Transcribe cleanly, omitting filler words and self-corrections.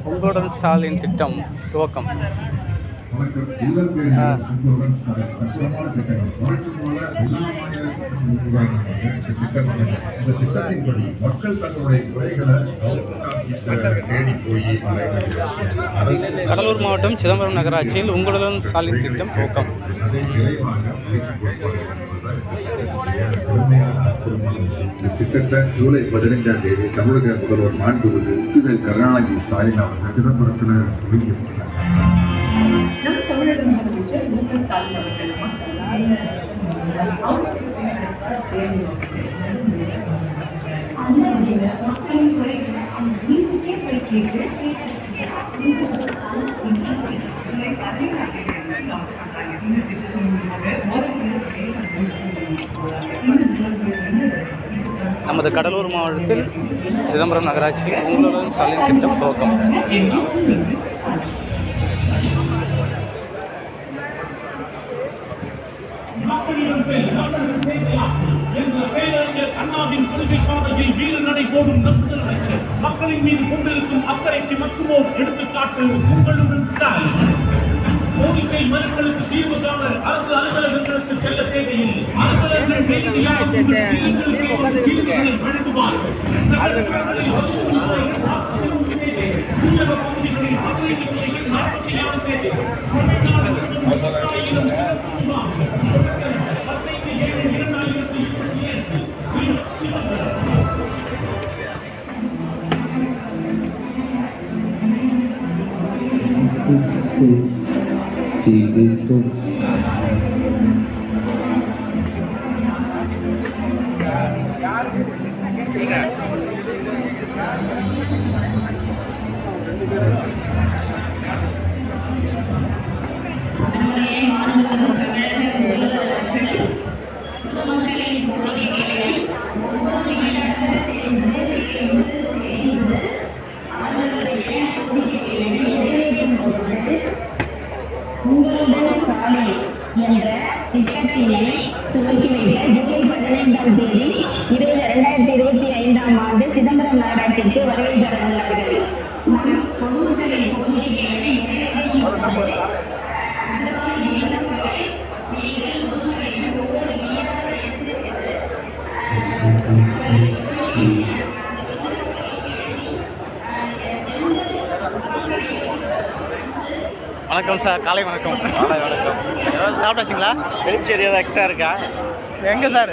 உங்களுடன் ஸ்டாலின் திட்டம் துவக்கம். திட்டத்தின்படி மக்கள் தங்களுடைய குறைகளை தேடி போய் கடலூர் மாவட்டம் சிதம்பரம் நகராட்சியில் உங்களுடன் ஸ்டாலின் திட்டம் துவக்கம். அதை விரைவாக திட்டத்தை ஜூலை 15ஆம் தேதி தமிழக முதல்வர் மாண்புமிகு முத்துவேல் கருணாநிதி ஸ்டாலின் அவர்கள் சிதம்பரத்தில் நம் தமிழக முதலமைச்சர் மு.க. ஸ்டாலின் மக்களின் குறைகளை வீட்டுக்கே போய் கேட்டு நமது கடலூர் மாவட்டத்தில் சிதம்பரம் நகராட்சியில் உங்களுடன் ஸ்டாலின் திட்டம் துவக்கம். அண்ணாவின் கொள்கை பாதையில் வீர நடை போடும் நம் முதலமைச்சர் மக்களின் மீது கொண்டிருக்கும் அக்கறைக்கு மற்றுமோ எடுத்துக்காட்டு உங்களுடன் ஸ்டாலின். கோரிக்கை மனுக்களுக்கு தீர்வு காண அரசு அலுவலகங்களுக்கு செல்ல தேவையில்லை. அலுவலர்கள் நேரடியாக தீர்வுகளை வழங்குவார்கள். உங்களுடன் ஸ்டாலின் என்ற திட்டத்தினை துவக்கி வைக்க ஜூலை 15ஆம் தேதி 2025ஆம் ஆண்டு சிதம்பரம் நகராட்சிக்கு வருகை தர உள்ளார்கள். நம் பொதுமக்களின் கோரிக்கைகளை நிறைவேற்றுவதோடு நீங்கள் பொதுமக்களிடம் ஒவ்வொரு வீடாக எடுத்துச் சென்று வணக்கம் சார், காலை வணக்கம். காலை வணக்கம். ஏதாவது சாப்பிட்டாச்சுங்களா? வெளிச்சேரி ஏதாவது எக்ஸ்ட்ரா இருக்கா? எங்கே சார்?